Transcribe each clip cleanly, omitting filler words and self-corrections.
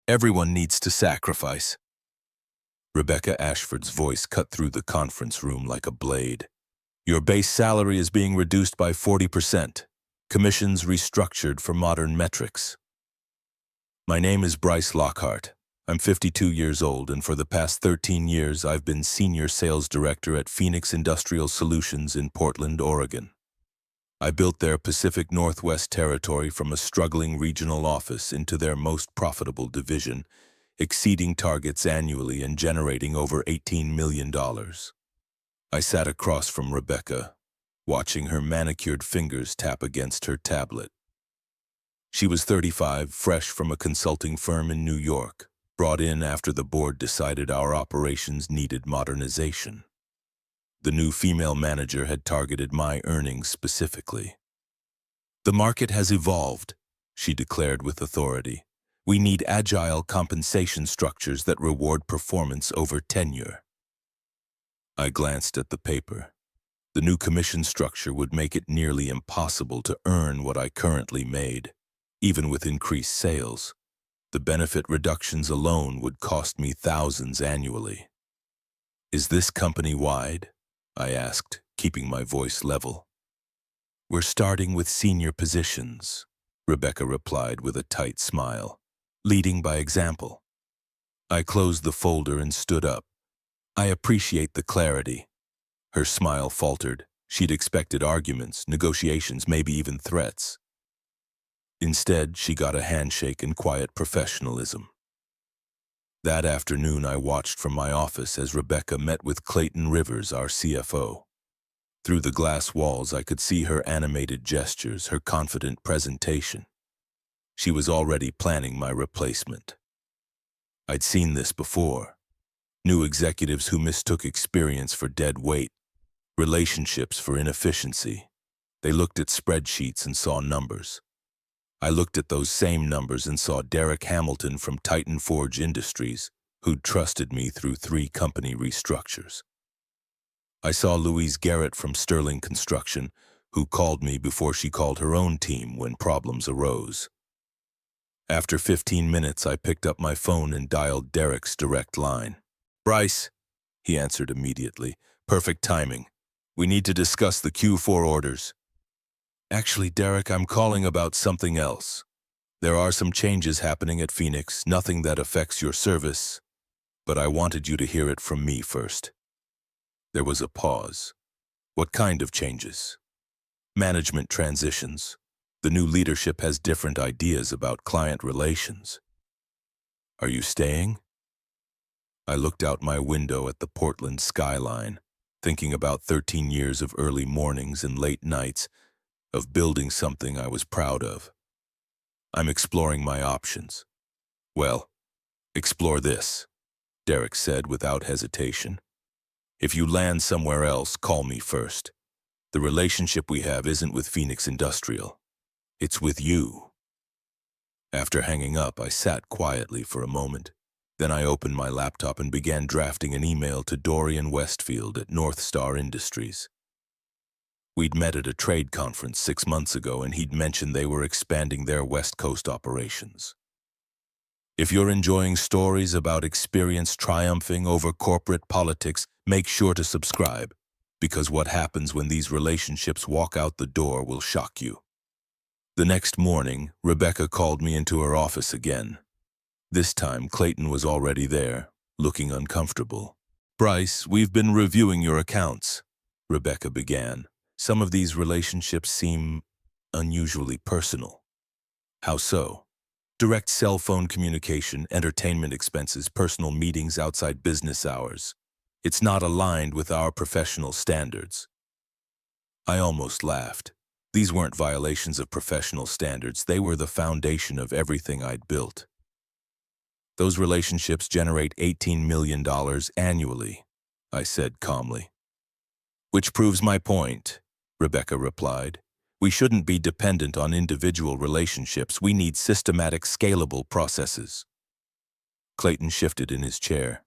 Everyone needs to sacrifice. Rebecca Ashford's voice cut through the conference room like a blade. Your base salary is being reduced by 40%. Commissions restructured for modern metrics. My name is Bryce Lockhart. I'm 52 years old, and for the past 13 years, I've been Senior Sales Director at Phoenix Industrial Solutions in Portland, Oregon. I built their Pacific Northwest territory from a struggling regional office into their most profitable division, exceeding targets annually and generating over $18 million. I sat across from Rebecca, watching her manicured fingers tap against her tablet. She was 35, fresh from a consulting firm in New York, brought in after the board decided our operations needed modernization. The new female manager had targeted my earnings specifically. The market has evolved, she declared with authority. We need agile compensation structures that reward performance over tenure. I glanced at the paper. The new commission structure would make it nearly impossible to earn what I currently made. Even with increased sales, the benefit reductions alone would cost me thousands annually. Is this company-wide? I asked, keeping my voice level. We're starting with senior positions, Rebecca replied with a tight smile, leading by example. I closed the folder and stood up. I appreciate the clarity. Her smile faltered. She'd expected arguments, negotiations, maybe even threats. Instead, she got a handshake and quiet professionalism. That afternoon, I watched from my office as Rebecca met with Clayton Rivers, our CFO. Through the glass walls, I could see her animated gestures, her confident presentation. She was already planning my replacement. I'd seen this before. New executives who mistook experience for dead weight, relationships for inefficiency. They looked at spreadsheets and saw numbers. I looked at those same numbers and saw Derek Hamilton from Titan Forge Industries, who'd trusted me through 3 company restructures. I saw Louise Garrett from Sterling Construction, who called me before she called her own team when problems arose. After 15 minutes, I picked up my phone and dialed Derek's direct line. Bryce, he answered immediately. Perfect timing. We need to discuss the Q4 orders. Actually, Derek, I'm calling about something else. There are some changes happening at Phoenix, nothing that affects your service, but I wanted you to hear it from me first. There was a pause. What kind of changes? Management transitions. The new leadership has different ideas about client relations. Are you staying? I looked out my window at the Portland skyline, thinking about 13 years of early mornings and late nights, of building something I was proud of. I'm exploring my options. Well, explore this, Derek said without hesitation. If you land somewhere else, call me first. The relationship we have isn't with Phoenix Industrial. It's with you. After hanging up, I sat quietly for a moment. Then I opened my laptop and began drafting an email to Dorian Westfield at North Star Industries. We'd met at a trade conference 6 months ago, and he'd mentioned they were expanding their West Coast operations. If you're enjoying stories about experience triumphing over corporate politics, make sure to subscribe, because what happens when these relationships walk out the door will shock you. The next morning, Rebecca called me into her office again. This time, Clayton was already there, looking uncomfortable. Bryce, we've been reviewing your accounts, Rebecca began. Some of these relationships seem unusually personal. How so? Direct cell phone communication, entertainment expenses, personal meetings outside business hours. It's not aligned with our professional standards. I almost laughed. These weren't violations of professional standards. They were the foundation of everything I'd built. Those relationships generate $18 million annually, I said calmly. Which proves my point, Rebecca replied. We shouldn't be dependent on individual relationships. We need systematic, scalable processes. Clayton shifted in his chair.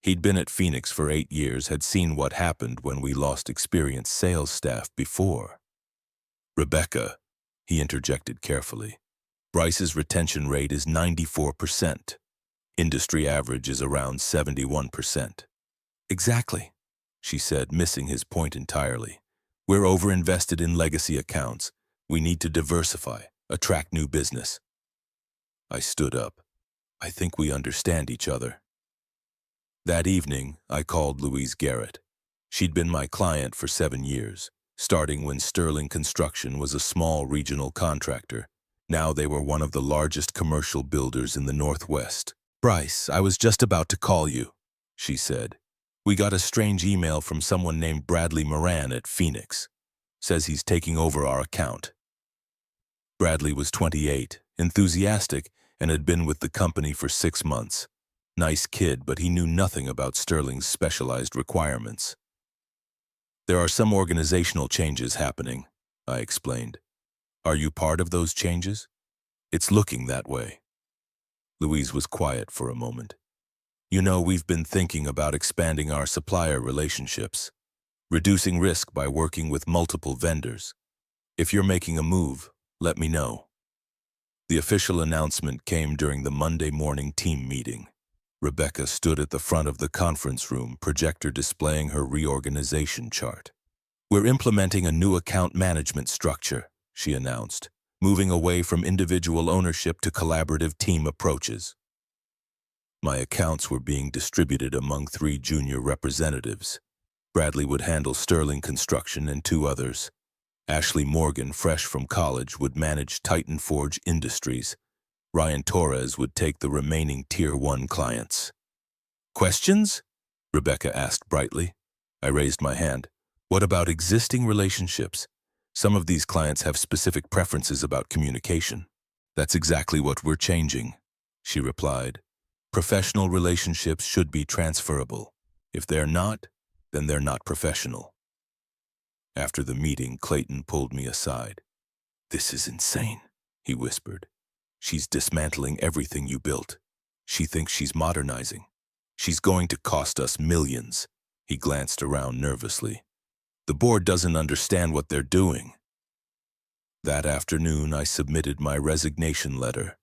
He'd been at Phoenix for 8 years, had seen what happened when we lost experienced sales staff before. Rebecca, he interjected carefully, Bryce's retention rate is 94%. Industry average is around 71%. Exactly, she said, missing his point entirely. We're overinvested in legacy accounts. We need to diversify, attract new business. I stood up. I think we understand each other. That evening, I called Louise Garrett. She'd been my client for 7 years, starting when Sterling Construction was a small regional contractor. Now they were one of the largest commercial builders in the Northwest. "Bryce, I was just about to call you," she said. "We got a strange email from someone named Bradley Moran at Phoenix. Says he's taking over our account." Bradley was 28, enthusiastic, and had been with the company for 6 months. Nice kid, but he knew nothing about Sterling's specialized requirements. "There are some organizational changes happening," I explained. "Are you part of those changes?" "It's looking that way." Louise was quiet for a moment. "You know, we've been thinking about expanding our supplier relationships, reducing risk by working with multiple vendors. If you're making a move, let me know." The official announcement came during the Monday morning team meeting. Rebecca stood at the front of the conference room, projector displaying her reorganization chart. "We're implementing a new account management structure," she announced, "moving away from individual ownership to collaborative team approaches." My accounts were being distributed among 3 junior representatives. Bradley would handle Sterling Construction and 2 others. Ashley Morgan, fresh from college, would manage Titan Forge Industries. Ryan Torres would take the remaining Tier 1 clients. "Questions?" Rebecca asked brightly. I raised my hand. "What about existing relationships? Some of these clients have specific preferences about communication." "That's exactly what we're changing," she replied. "Professional relationships should be transferable. If they're not, then they're not professional." After the meeting, Clayton pulled me aside. "This is insane," he whispered. "She's dismantling everything you built. She thinks she's modernizing. She's going to cost us millions." He glanced around nervously. "The board doesn't understand what they're doing." That afternoon, I submitted my resignation letter.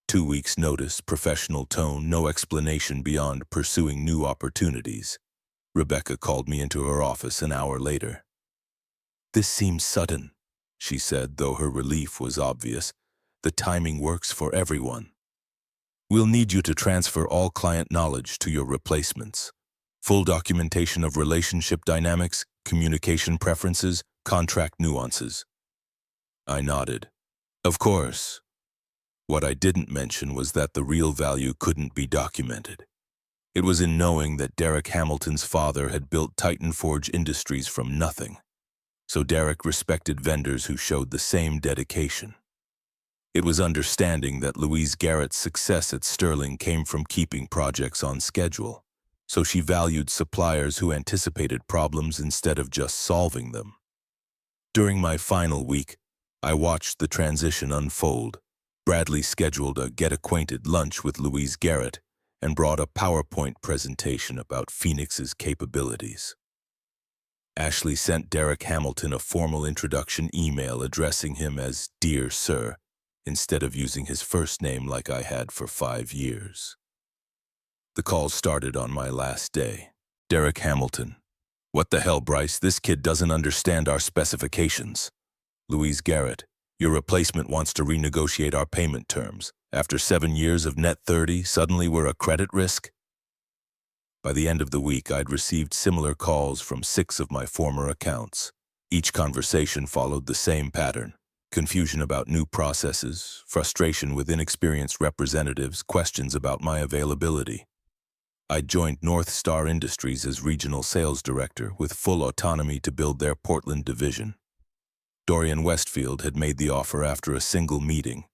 2 weeks' notice, professional tone, no explanation beyond pursuing new opportunities. Rebecca called me into her office an hour later. "This seems sudden," she said, though her relief was obvious. "The timing works for everyone. We'll need you to transfer all client knowledge to your replacements. Full documentation of relationship dynamics, communication preferences, contract nuances." I nodded. "Of course." What I didn't mention was that the real value couldn't be documented. It was in knowing that Derek Hamilton's father had built Titan Forge Industries from nothing. So Derek respected vendors who showed the same dedication. It was understanding that Louise Garrett's success at Sterling came from keeping projects on schedule, so she valued suppliers who anticipated problems instead of just solving them. During my final week, I watched the transition unfold. Bradley scheduled a get-acquainted lunch with Louise Garrett and brought a PowerPoint presentation about Phoenix's capabilities. Ashley sent Derek Hamilton a formal introduction email addressing him as "Dear Sir," instead of using his first name like I had for 5 years. The call started on my last day. "Derek Hamilton. What the hell, Bryce? This kid doesn't understand our specifications." "Louise Garrett. Your replacement wants to renegotiate our payment terms. After 7 years of net 30, suddenly we're a credit risk?" By the end of the week, I'd received similar calls from 6 of my former accounts. Each conversation followed the same pattern: confusion about new processes, frustration with inexperienced representatives, questions about my availability. I'd joined North Star Industries as regional sales director with full autonomy to build their Portland division. Dorian Westfield had made the offer after a single meeting,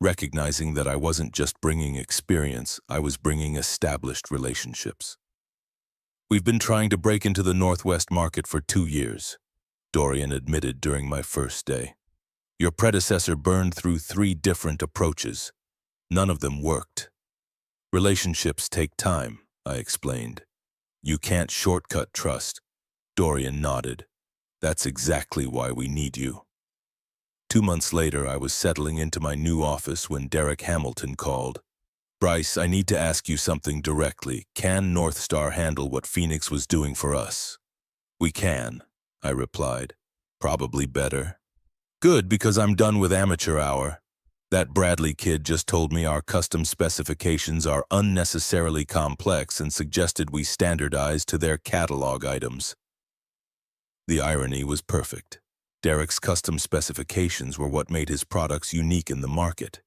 recognizing that I wasn't just bringing experience, I was bringing established relationships. "We've been trying to break into the Northwest market for 2 years," Dorian admitted during my first day. "Your predecessor burned through 3 different approaches. None of them worked." "Relationships take time," I explained. "You can't shortcut trust." Dorian nodded. "That's exactly why we need you." 2 months later, I was settling into my new office when Derek Hamilton called. Bryce, I need to ask you something directly. Can North Star handle what Phoenix was doing for us? We can, I replied. Probably better. Good, because I'm done with amateur hour. That Bradley kid just told me our custom specifications are unnecessarily complex and suggested we standardize to their catalog items. The irony was perfect. Derek's custom specifications were what made his products unique in the market.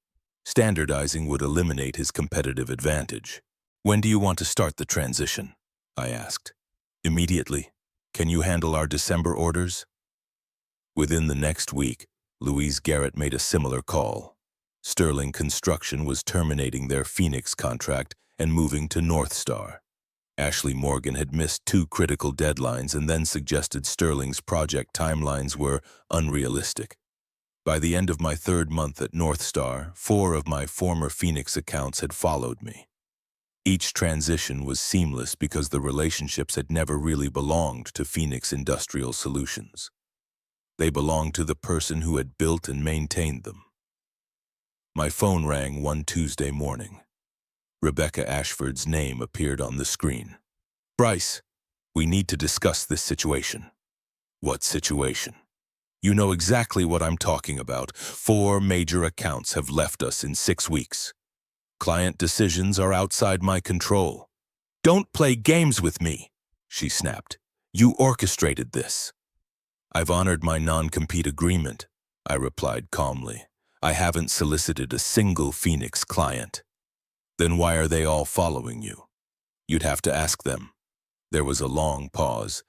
Standardizing would eliminate his competitive advantage. When do you want to start the transition? I asked. Immediately. Can you handle our December orders? Within the next week, Louise Garrett made a similar call. Sterling Construction was terminating their Phoenix contract and moving to North Star. Ashley Morgan had missed 2 critical deadlines and then suggested Sterling's project timelines were unrealistic. By the end of my 3rd month at North Star, 4 of my former Phoenix accounts had followed me. Each transition was seamless because the relationships had never really belonged to Phoenix Industrial Solutions. They belonged to the person who had built and maintained them. My phone rang one Tuesday morning. Rebecca Ashford's name appeared on the screen. Bryce, we need to discuss this situation. What situation? You know exactly what I'm talking about. 4 major accounts have left us in 6 weeks. Client decisions are outside my control. Don't play games with me, she snapped. You orchestrated this. I've honored my non-compete agreement, I replied calmly. I haven't solicited a single Phoenix client. Then why are they all following you? You'd have to ask them. There was a long pause.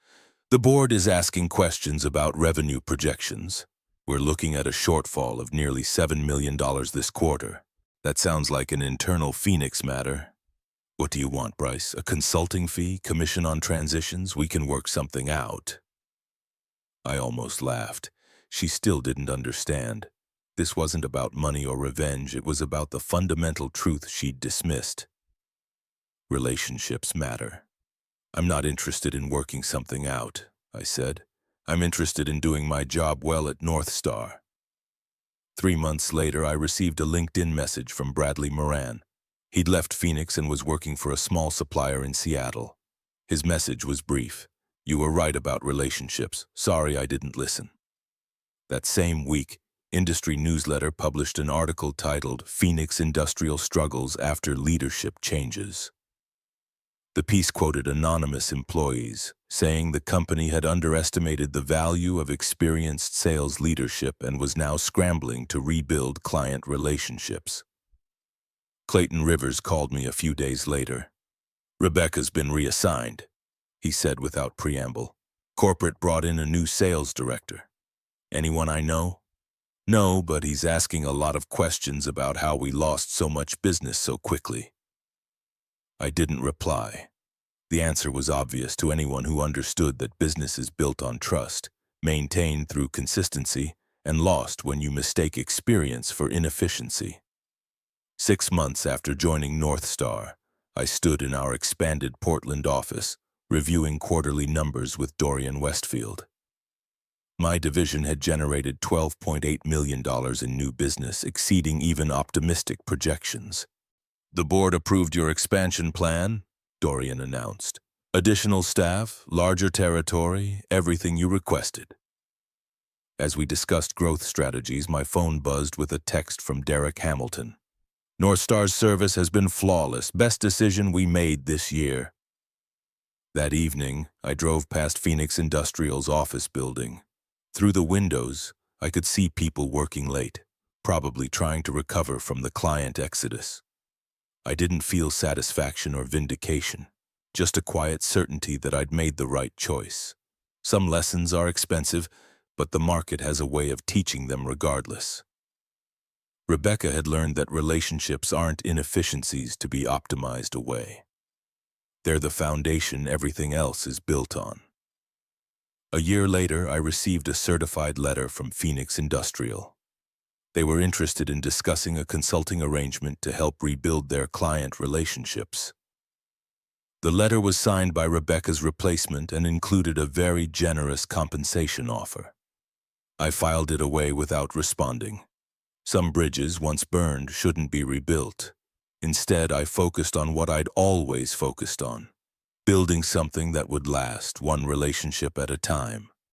The board is asking questions about revenue projections. We're looking at a shortfall of nearly $7 million this quarter. That sounds like an internal Phoenix matter. What do you want, Bryce? A consulting fee? Commission on transitions? We can work something out. I almost laughed. She still didn't understand. This wasn't about money or revenge. It was about the fundamental truth she'd dismissed. Relationships matter. I'm not interested in working something out, I said. I'm interested in doing my job well at North Star. 3 months later, I received a LinkedIn message from Bradley Moran. He'd left Phoenix and was working for a small supplier in Seattle. His message was brief. You were right about relationships. Sorry I didn't listen. That same week, Industry Newsletter published an article titled Phoenix Industrial Struggles After Leadership Changes. The piece quoted anonymous employees, saying the company had underestimated the value of experienced sales leadership and was now scrambling to rebuild client relationships. Clayton Rivers called me a few days later. Rebecca's been reassigned, he said without preamble. Corporate brought in a new sales director. Anyone I know? No, but he's asking a lot of questions about how we lost so much business so quickly. I didn't reply. The answer was obvious to anyone who understood that business is built on trust, maintained through consistency, and lost when you mistake experience for inefficiency. 6 months after joining North Star, I stood in our expanded Portland office, reviewing quarterly numbers with Dorian Westfield. My division had generated $12.8 million in new business, exceeding even optimistic projections. The board approved your expansion plan, Dorian announced. Additional staff, larger territory, everything you requested. As we discussed growth strategies, my phone buzzed with a text from Derek Hamilton. North Star's service has been flawless. Best decision we made this year. That evening, I drove past Phoenix Industrial's office building. Through the windows, I could see people working late, probably trying to recover from the client exodus. I didn't feel satisfaction or vindication, just a quiet certainty that I'd made the right choice. Some lessons are expensive, but the market has a way of teaching them regardless. Rebecca had learned that relationships aren't inefficiencies to be optimized away. They're the foundation everything else is built on. A year later, I received a certified letter from Phoenix Industrial. They were interested in discussing a consulting arrangement to help rebuild their client relationships. The letter was signed by Rebecca's replacement and included a very generous compensation offer. I filed it away without responding. Some bridges once burned shouldn't be rebuilt. Instead, I focused on what I'd always focused on, building something that would last, one relationship at a time.